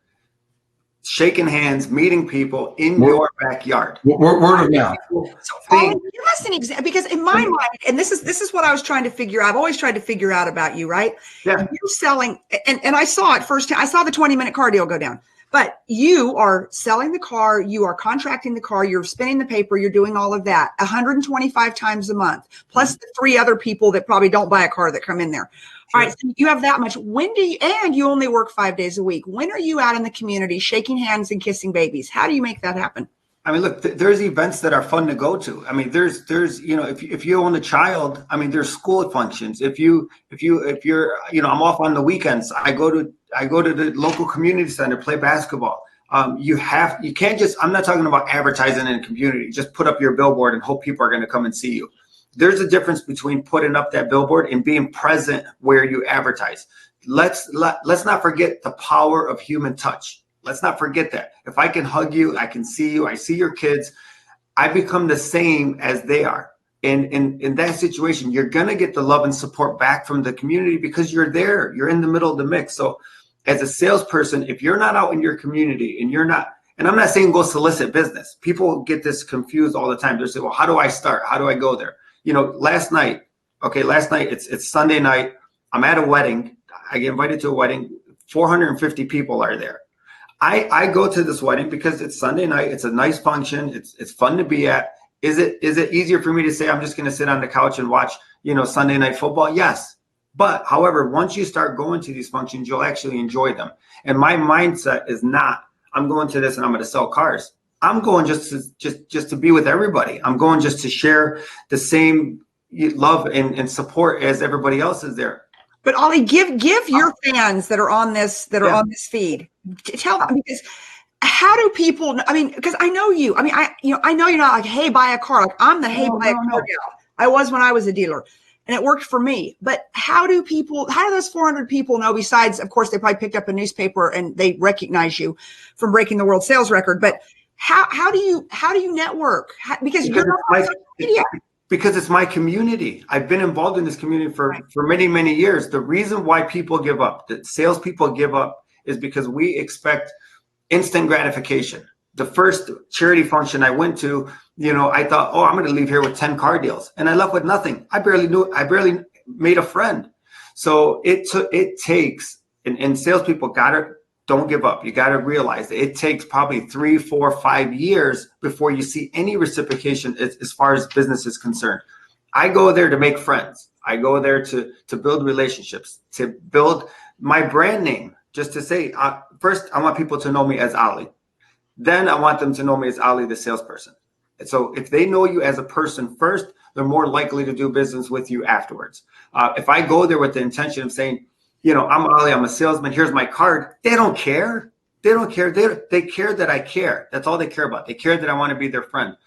shaking hands, meeting people in your backyard. Word of mouth. So give us an example, because in my mind, and this is what I was trying to figure out. I've always tried to figure out about you, right? Yeah. You're selling, and I saw it firsthand. I saw the 20-minute car deal go down. But you are selling the car, you are contracting the car, you're spinning the paper, you're doing all of that 125 times a month, plus the 3 other people that probably don't buy a car that come in there. All right, so you have that much. And you only work 5 days a week. When are you out in the community shaking hands and kissing babies? How do you make that happen? I mean, look, there's events that are fun to go to. I mean, there's if you own a child, I mean, there's school functions. If you're, I'm off on the weekends. I go to the local community center, play basketball. You can't just, I'm not talking about advertising in the community. Just put up your billboard and hope people are going to come and see you. There's a difference between putting up that billboard and being present where you advertise. Let's not forget the power of human touch. Let's not forget that. If I can hug you, I can see you, I see your kids, I become the same as they are. And in that situation, you're going to get the love and support back from the community because you're there. You're in the middle of the mix. So as a salesperson, if you're not out in your community and I'm not saying go solicit business. People get this confused all the time. They say, well, how do I start? How do I go there? Last night, it's Sunday night. I'm at a wedding. I get invited to a wedding. 450 people are there. I go to this wedding because it's Sunday night. It's a nice function. It's fun to be at. Is it easier for me to say I'm just going to sit on the couch and watch, Sunday night football? Yes. But however, once you start going to these functions, you'll actually enjoy them. And my mindset is not, I'm going to this and I'm going to sell cars. I'm going just to be with everybody. I'm going just to share the same love and support as everybody else is there. But Ali, give your fans that are on this on this feed, tell them, because how do people? I mean, because I know you. I mean, I know you're not like, hey, buy a car. Like I'm the buy a car gal. I was when I was a dealer. and it worked for me. But how do those 400 people know, besides, of course, they probably picked up a newspaper and they recognize you from breaking the world sales record, but how do you network? Because you're not on social media. Because it's my community. I've been involved in this community for many, many years. The reason why people give up, that salespeople give up, is because we expect instant gratification. The first charity function I went to, I thought, oh, I'm going to leave here with 10 car deals. And I left with nothing. I barely made a friend. So it takes, and salespeople don't give up. You got to realize that it takes probably 3, 4, 5 years before you see any reciprocation as far as business is concerned. I go there to make friends. I go there to build relationships, to build my brand name, just to say, first, I want people to know me as Ali. Then I want them to know me as Ali, the salesperson. And so if they know you as a person first, they're more likely to do business with you afterwards. If I go there with the intention of saying, I'm Ali, I'm a salesman, here's my card, they don't care. They don't care. They care that I care. That's all they care about. They care that I want to be their friend.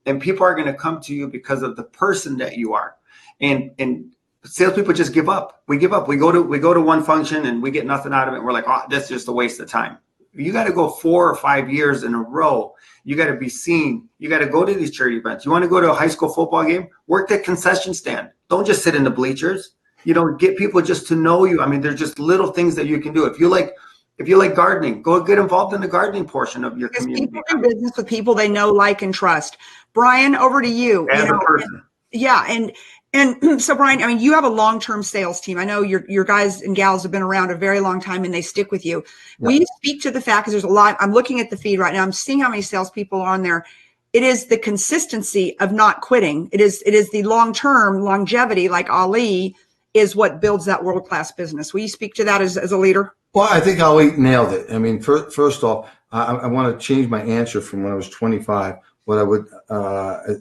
And people are going to come to you because of the person that you are. And salespeople just give up. We give up. We go to one function and we get nothing out of it. And we're like, oh, that's just a waste of time. You got to go 4 or 5 years in a row. You got to be seen. You got to go to these charity events. You want to go to a high school football game? Work the concession stand. Don't just sit in the bleachers. Get people just to know you. I mean, there's just little things that you can do. If you like gardening, go get involved in the gardening portion of your community. People do business with people they know, like, and trust. Brian, over to you. As a person. And so, Brian, I mean, you have a long-term sales team. I know your guys and gals have been around a very long time and they stick with you. Yeah. Will you speak to the fact, because there's a lot, I'm looking at the feed right now, I'm seeing how many salespeople are on there. It is the consistency of not quitting. It is the long-term longevity, like Ali, is what builds that world-class business. Will you speak to that as a leader? Well, I think Ali nailed it. I mean, first off, I want to change my answer from when I was 25. What I would,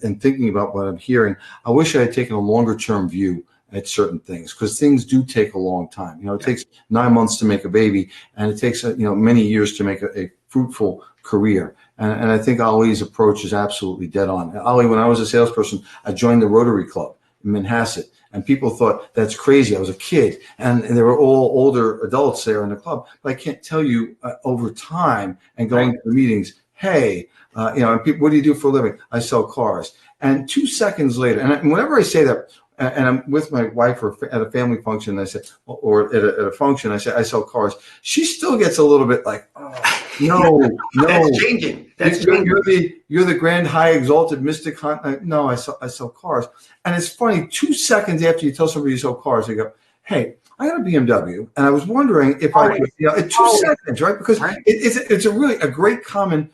and thinking about what I'm hearing, I wish I had taken a longer term view at certain things, because things do take a long time. It takes 9 months to make a baby, and it takes many years to make a fruitful career. And I think Ali's approach is absolutely dead on. Ali, when I was a salesperson, I joined the Rotary Club in Manhasset, and people thought that's crazy. I was a kid, and they were all older adults there in the club. But I can't tell you over time and going to the meetings, hey, and people, what do you do for a living? I sell cars. And 2 seconds later, and whenever I say that, and I'm with my wife at a family function, I said, or at a function, I say, I sell cars. She still gets a little bit like, oh, no. That's changing. You're the grand, high, exalted mystic. No, I sell cars. And it's funny, 2 seconds after you tell somebody you sell cars, they go, hey, I got a BMW, and I was wondering if I could, in 2 seconds, right? Because it's a really a great common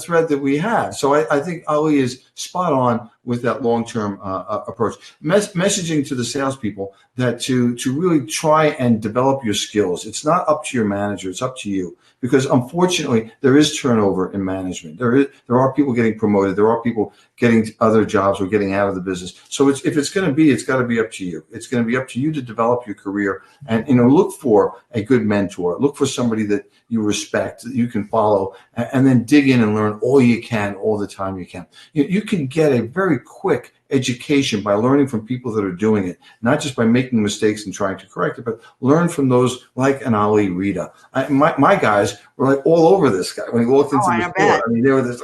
thread that we have. So I think Ali is spot on with that long-term approach. Messaging to the salespeople that to really try and develop your skills. It's not up to your manager. It's up to you. Because unfortunately, there is turnover in management. There are people getting promoted. There are people getting other jobs or getting out of the business. So if it's going to be, it's got to be up to you. It's going to be up to you to develop your career and look for a good mentor. Look for somebody that you respect, that you can follow, and then dig in and learn all you can, all the time you can. You can get a very quick education by learning from people that are doing it, not just by making mistakes and trying to correct it, but learn from those like an Ali Rheda. My guys were like all over this guy when he walked into the store. I mean, they were this,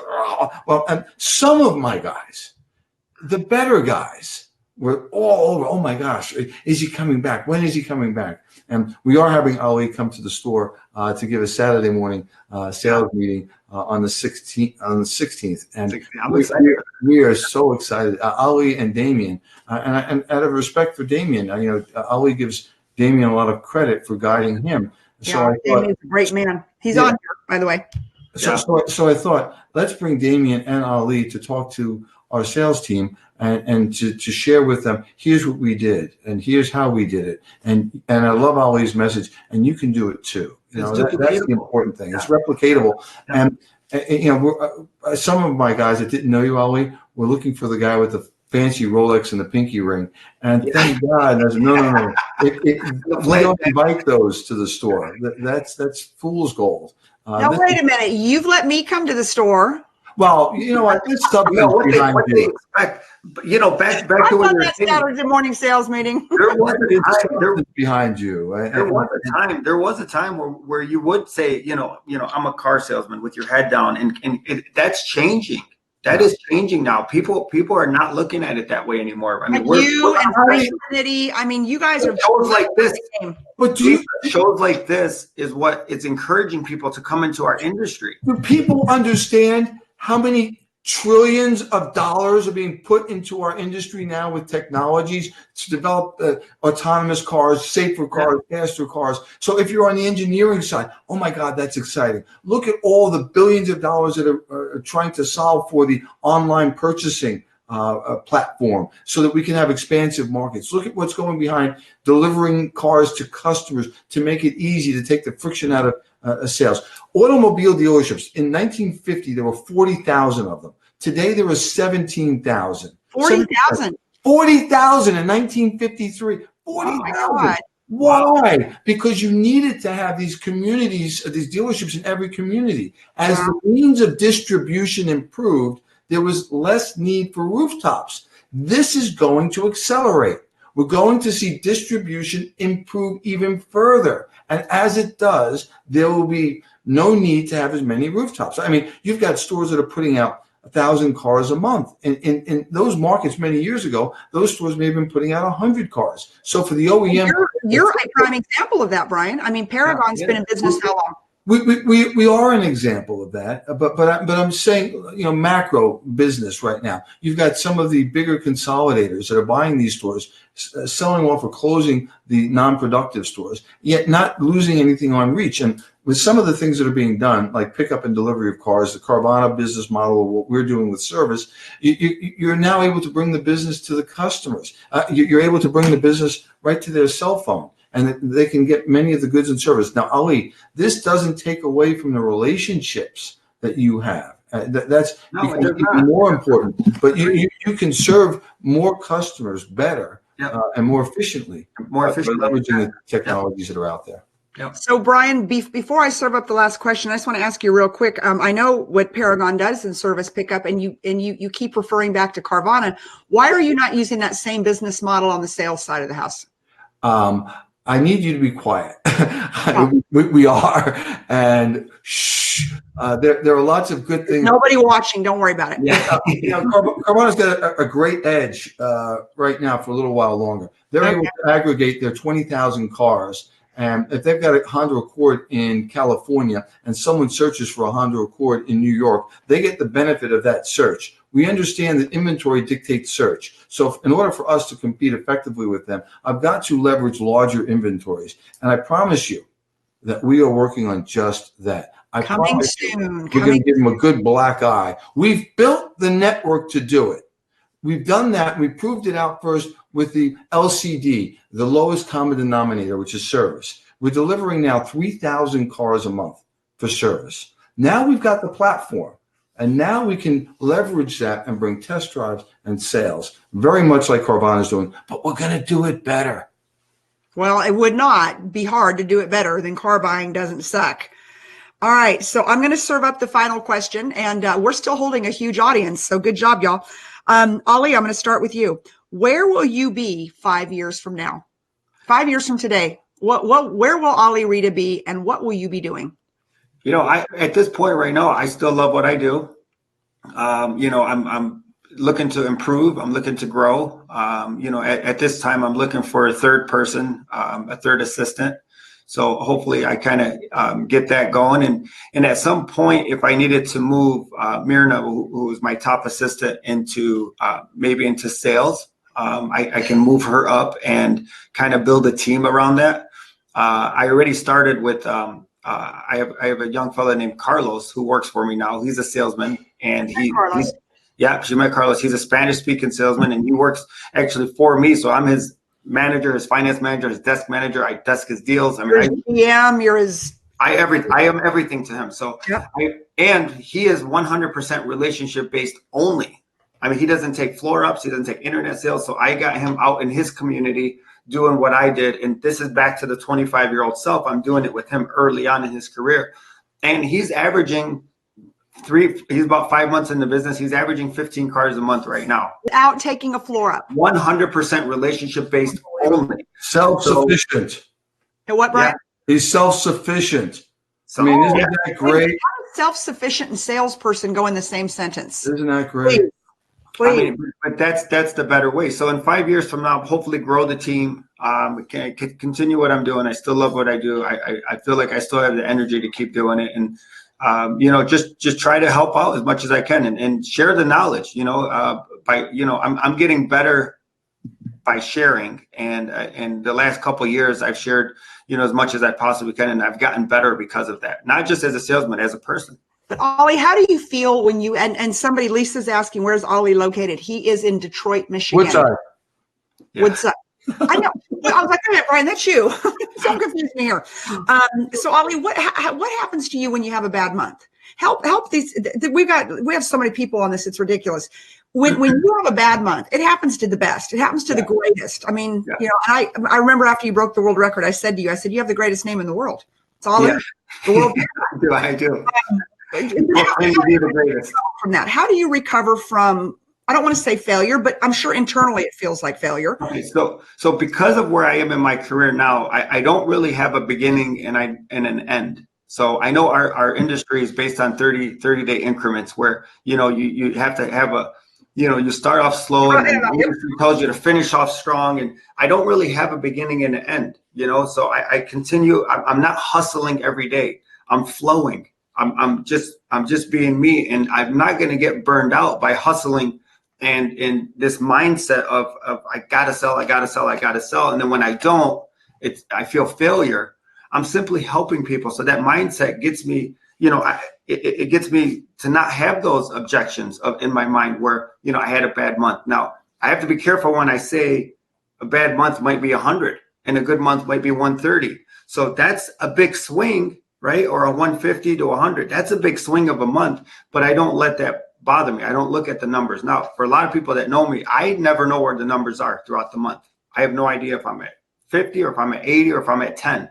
and some of my guys, the better guys, were all over. Oh my gosh, is he coming back? When is he coming back? And we are having Ali come to the store to give a Saturday morning sales meeting on the 16th. And I'm excited. We are so excited. Ali and Damien, and out of respect for Damien, Ali gives Damien a lot of credit for guiding him. So Damien's a great man. He's on here, by the way. So I thought, let's bring Damien and Ali to talk to our sales team and to share with them, here's what we did and here's how we did it. And I love Ali's message, and you can do it too. That's the important thing. It's replicatable. Yeah. And some of my guys that didn't know you, Ali, were looking for the guy with the fancy Rolex and the pinky ring. And thank God, no. We don't invite those to the store. That's fool's gold. Now, wait a minute. You've let me come to the store. Well, you know what? There's something behind what they expect. You know, back to what you're saying. Saturday morning sales meeting. There was a time behind you. There was a time where you would say, you know, I'm a car salesman with your head down, and that's changing. That is changing now. People are not looking at it that way anymore. I mean, you and Xfinity. I mean, you guys are shows like this. But shows like this is what it's encouraging people to come into our industry. Do people understand how many trillions of dollars are being put into our industry now with technologies to develop autonomous cars, safer cars, faster cars? So if you're on the engineering side, oh my God, that's exciting. Look at all the billions of dollars that are trying to solve for the online purchasing platform so that we can have expansive markets. Look at what's going behind delivering cars to customers to make it easy to take the friction out of sales. Automobile dealerships, in 1950, there were 40,000 of them. Today, there are 17,000. 40,000? 40,000 in 1953. 40,000. Why? Because you needed to have these communities, these dealerships in every community. As the means of distribution improved, there was less need for rooftops. This is going to accelerate. We're going to see distribution improve even further. And as it does, there will be no need to have as many rooftops. I mean, you've got stores that are putting out 1,000 cars a month. In those markets many years ago, those stores may have been putting out 100 cars. So for the OEM... You're a prime example of that, Brian. I mean, Paragon's been in business how long? We are an example of that, but I'm saying, you know, macro business right now. You've got some of the bigger consolidators that are buying these stores, selling off or closing the non-productive stores, yet not losing anything on reach. And with some of the things that are being done, like pickup and delivery of cars, the Carvana business model, of what we're doing with service, you're now able to bring the business to the customers. You're able to bring the business right to their cell phone, and they can get many of the goods and service. Now, Ali, this doesn't take away from the relationships that you have. That's even more important. But you can serve more customers better and more efficiently by leveraging the technologies that are out there. Yep. So, Brian, before I serve up the last question, I just want to ask you real quick. I know what Paragon does in service pickup, and you keep referring back to Carvana. Why are you not using that same business model on the sales side of the house? I need you to be quiet. We are, and there are lots of good things. Nobody watching. Don't worry about it. Yeah, you know, Carvana's got a great edge right now for a little while longer. They're able to aggregate their 20,000 cars. And if they've got a Honda Accord in California and someone searches for a Honda Accord in New York, they get the benefit of that search. We understand that inventory dictates search. So in order for us to compete effectively with them, I've got to leverage larger inventories. And I promise you that we are working on just that. Coming soon. We're going to give them a good black eye. We've built the network to do it. We've done that. We proved it out first with the LCD, the lowest common denominator, which is service. We're delivering now 3,000 cars a month for service. Now we've got the platform, and now we can leverage that and bring test drives and sales, very much like Carvana is doing, but we're going to do it better. Well, it would not be hard to do it better than car buying doesn't suck. All right, so I'm going to serve up the final question, and we're still holding a huge audience, so good job, y'all. Ali, I'm going to start with you. Where will you be 5 years from now? 5 years from today, where will Ali Rheda be, and what will you be doing? You know, at this point right now, I still love what I do. You know, I'm looking to improve. I'm looking to grow. You know, at this time, I'm looking for a third person, a third assistant. So hopefully I kind of get that going. And at some point, if I needed to move Myrna, who is my top assistant, into maybe into sales, I can move her up and kind of build a team around that. I already started with, I have a young fellow named Carlos who works for me now. He's a salesman, and she met Carlos. He's a Spanish speaking salesman, and he works actually for me. So I'm his manager, his finance manager, his desk manager. I desk his deals. I mean, I am everything to him. So, and he is 100% relationship based only. I mean, he doesn't take floor ups. He doesn't take internet sales. So I got him out in his community doing what I did. And this is back to the 25-year-old self. I'm doing it with him early on in his career. And he's averaging He's about 5 months in the business. He's averaging 15 cars a month right now. Without taking a floor up. 100% relationship based only. Self-sufficient. And what, Brian? Yeah. He's self-sufficient. So, I mean, isn't that great? How does self-sufficient and salesperson go in the same sentence? Isn't that great? Please. I mean, but that's the better way. So in 5 years from now, hopefully grow the team. Can continue what I'm doing. I still love what I do. I feel like I still have the energy to keep doing it, and just try to help out as much as I can, and share the knowledge. I'm getting better by sharing, and the last couple of years I've shared as much as I possibly can, and I've gotten better because of that. Not just as a salesman, as a person. But Ali, how do you feel when you and somebody, Lisa's asking, where's Ali located? He is in Detroit, Michigan. Woodside. Yeah. Woodside. I know. I was like, wait a minute, Brian, that's you. Don't confuse me here. So Ali, what happens to you when you have a bad month? Help these. We have so many people on this. It's ridiculous. When you have a bad month, it happens to the best. It happens to the greatest. I mean, and I remember after you broke the world record, I said to you, you have the greatest name in the world. It's all the world. I do. From that, how do you recover from? I don't want to say failure, but I'm sure internally it feels like failure. Okay, so because of where I am in my career now, I don't really have a beginning and an end. So I know our industry is based on 30-day increments where you have to have you start off slow and the industry tells you to finish off strong, and I don't really have a beginning and an end. So I continue. I'm not hustling every day. I'm flowing. I'm just being me, and I'm not going to get burned out by hustling and in this mindset of I gotta sell, and then when I don't, I feel failure. I'm simply helping people, so that mindset gets me. It gets me to not have those objections in my mind where I had a bad month. Now I have to be careful when I say a bad month might be 100 and a good month might be 130. So that's a big swing. Right? Or a 150 to 100. That's a big swing of a month, but I don't let that bother me. I don't look at the numbers. Now, for a lot of people that know me, I never know where the numbers are throughout the month. I have no idea if I'm at 50 or if I'm at 80 or if I'm at 10.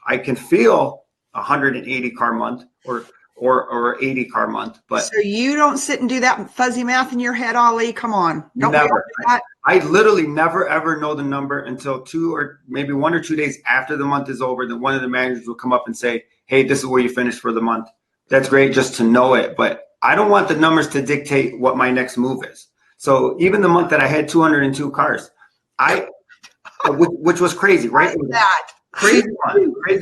I can feel 180 car month or 80 car month, but so you don't sit and do that fuzzy math in your head, Ali. Come on. Don't never. I literally never ever know the number until 2 or maybe 1 or 2 days after the month is over. Then one of the managers will come up and say, hey, this is where you finished for the month. That's great just to know it, but I don't want the numbers to dictate what my next move is. So even the month that I had 202 cars, which was crazy, right? Crazy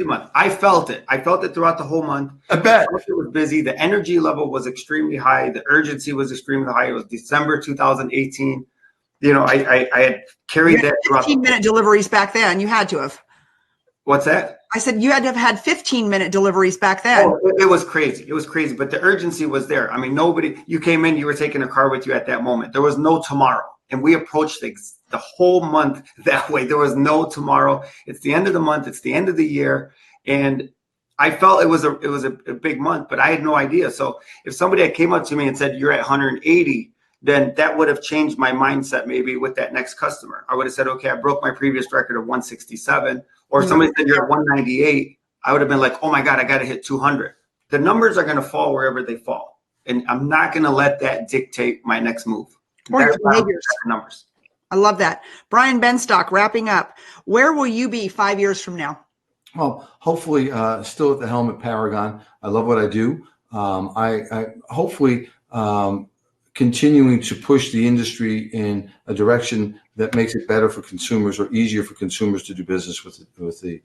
month. I felt it. I felt it throughout the whole month. I bet. It was busy. The energy level was extremely high. The urgency was extremely high. It was December 2018. I had carried that throughout. 15-minute deliveries back then. You had to have. What's that? I said you had to have had 15-minute deliveries back then. Oh, it was crazy. It was crazy, but the urgency was there. I mean, you came in, you were taking a car with you at that moment. There was no tomorrow. And we approached the whole month that way. There was no tomorrow. It's the end of the month. It's the end of the year. And I felt it was a big month, but I had no idea. So if somebody had came up to me and said, you're at 180, then that would have changed my mindset maybe with that next customer. I would have said, okay, I broke my previous record of 167. Or if somebody said you're at 198, I would have been like, oh my God, I got to hit 200. The numbers are going to fall wherever they fall. And I'm not going to let that dictate my next move. Numbers. I love that. Brian Benstock, wrapping up. Where will you be 5 years from now? Well, hopefully still at the helm at Paragon. I love what I do. I hopefully continuing to push the industry in a direction that makes it better for consumers or easier for consumers to do business with the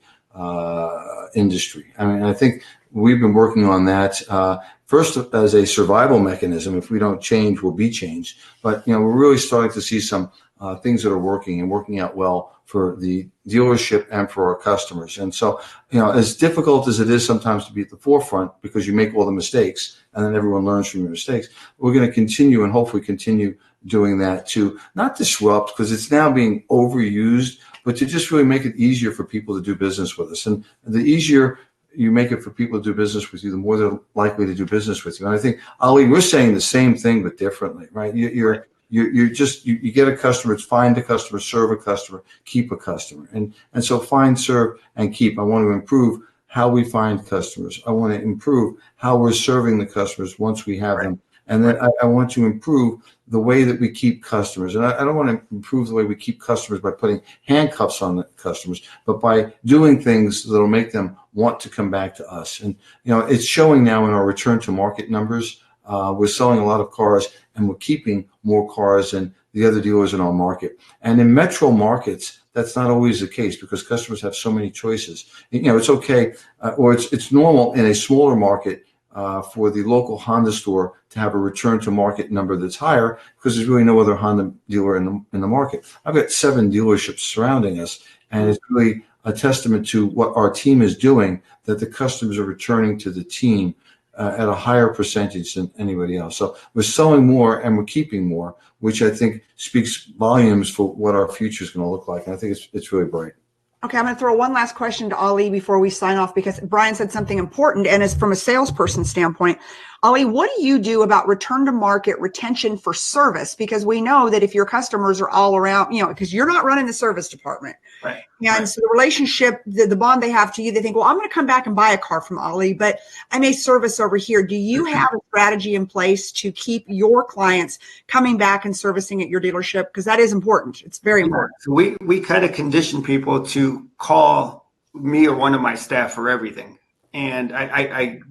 industry. I mean, I think we've been working on that first as a survival mechanism. If we don't change, we'll be changed. But we're really starting to see some things that are working out well for the dealership and for our customers. And so, as difficult as it is sometimes to be at the forefront because you make all the mistakes and then everyone learns from your mistakes, we're going to continue and hopefully continue doing that to not disrupt, because it's now being overused, but to just really make it easier for people to do business with us. And the easier you make it for people to do business with you, the more they're likely to do business with you. And I think, Ali, we're saying the same thing, but differently, right? You get a customer, it's find a customer, serve a customer, keep a customer. And so find, serve, and keep. I want to improve how we find customers. I want to improve how we're serving the customers once we have them. And then I want to improve the way that we keep customers. And I don't want to improve the way we keep customers by putting handcuffs on the customers, but by doing things that will make them want to come back to us. And, it's showing now in our return to market numbers. We're selling a lot of cars and we're keeping more cars than the other dealers in our market. And in metro markets, that's not always the case because customers have so many choices. It's okay, or it's normal in a smaller market for the local Honda store to have a return to market number that's higher because there's really no other Honda dealer in the market. I've got 7 dealerships surrounding us, and it's really a testament to what our team is doing that the customers are returning to the team at a higher percentage than anybody else. So we're selling more and we're keeping more, which I think speaks volumes for what our future is going to look like. And I think it's really bright. Okay, I'm going to throw one last question to Ali before we sign off because Brian said something important, and it's from a salesperson standpoint. Ali, what do you do about return to market retention for service? Because we know that if your customers are all around, because you're not running the service department. Right. And so the relationship, the bond they have to you, they think, well, I'm going to come back and buy a car from Ali, but I may service over here. Do you have a strategy in place to keep your clients coming back and servicing at your dealership? Because that is important. It's very important. So we kind of condition people to call me or one of my staff for everything. And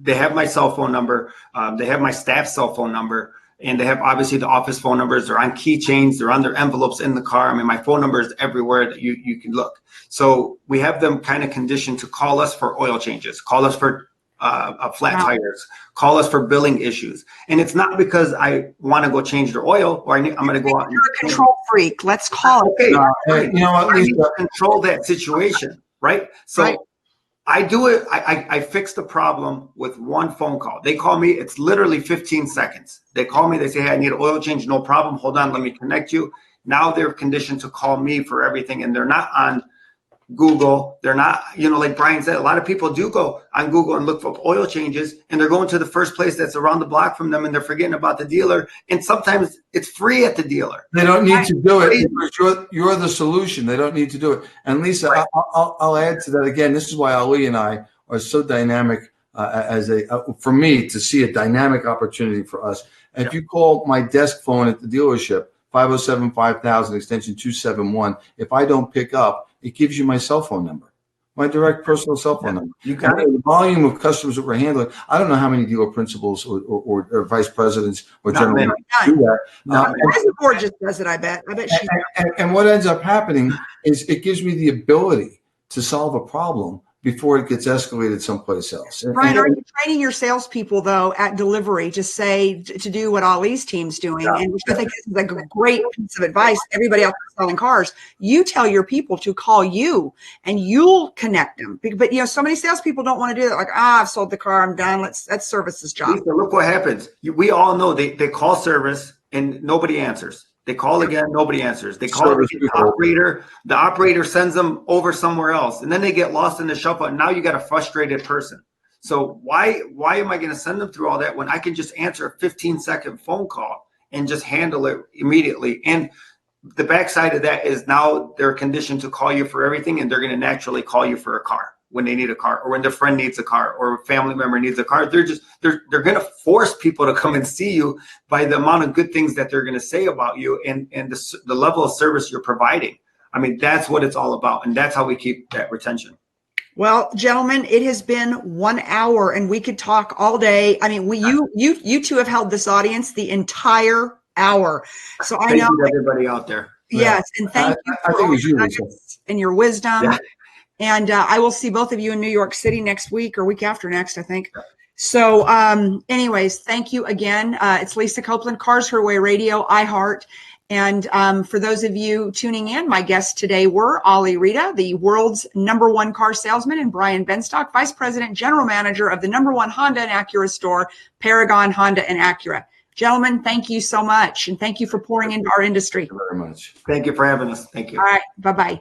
they have my cell phone number. They have my staff's cell phone number. And they have obviously the office phone numbers. They're on keychains. They're on their envelopes in the car. I mean, my phone number is everywhere that you can look. So we have them kind of conditioned to call us for oil changes, call us for flat tires, call us for billing issues. And it's not because I want to go change their oil or I'm going to go out. You're a control freak. Let's call it. Okay. You know what, Lisa? Control that situation, right? So. Right. I do it. I fix the problem with one phone call. They call me. It's literally 15 seconds. They call me. They say, hey, I need an oil change. No problem. Hold on. Let me connect you. Now they're conditioned to call me for everything. And they're not on Google. They're not, like Brian said, a lot of people do go on Google and look for oil changes. And they're going to the first place that's around the block from them. And they're forgetting about the dealer. And sometimes it's free at the dealer. They don't need to do it because you're the solution. They don't need to do it. And Lisa, right. I'll add to that again. This is why Ali and I are so dynamic for me to see a dynamic opportunity for us. And if you call my desk phone at the dealership, 507-5000 extension 271, if I don't pick up, it gives you my cell phone number, my direct personal cell phone number. You got the volume of customers that we're handling. I don't know how many dealer principals or vice presidents or general managers do that. The board just does it, I bet. She's and what ends up happening is it gives me the ability to solve a problem before it gets escalated someplace else. Brian, are you training your salespeople, though, at delivery to do what Ali's team's doing? Yeah. And which I think is like a great piece of advice. Everybody else selling cars, you tell your people to call you and you'll connect them. But, so many salespeople don't want to do that. Like, I've sold the car, I'm done. That's service's job. Lisa, look what happens. We all know they call service and nobody answers. They call again, nobody answers. They call the operator. The operator sends them over somewhere else, and then they get lost in the shuffle. And now you got a frustrated person. So why am I going to send them through all that when I can just answer a 15-second phone call and just handle it immediately? And the backside of that is now they're conditioned to call you for everything, and they're going to naturally call you for a car when they need a car, or when their friend needs a car, or a family member needs a car. They're going to force people to come and see you by the amount of good things that they're going to say about you and the level of service you're providing. I mean, that's what it's all about. And that's how we keep that retention. Well, gentlemen, it has been 1 hour and we could talk all day. I mean, you two have held this audience the entire hour. So I know everybody out there. Yes. And thank you for and your wisdom. Yeah. And I will see both of you in New York City next week or week after next, I think. So anyways, thank you again. It's Lisa Copeland, Cars Her Way Radio, iHeart. And for those of you tuning in, my guests today were Ali Rheda, the world's #1 car salesman, and Brian Benstock, Vice President, General Manager of the #1 Honda and Acura store, Paragon Honda and Acura. Gentlemen, thank you so much. And thank you for pouring into our industry. Thank you very much. Thank you for having us. Thank you. All right. Bye-bye.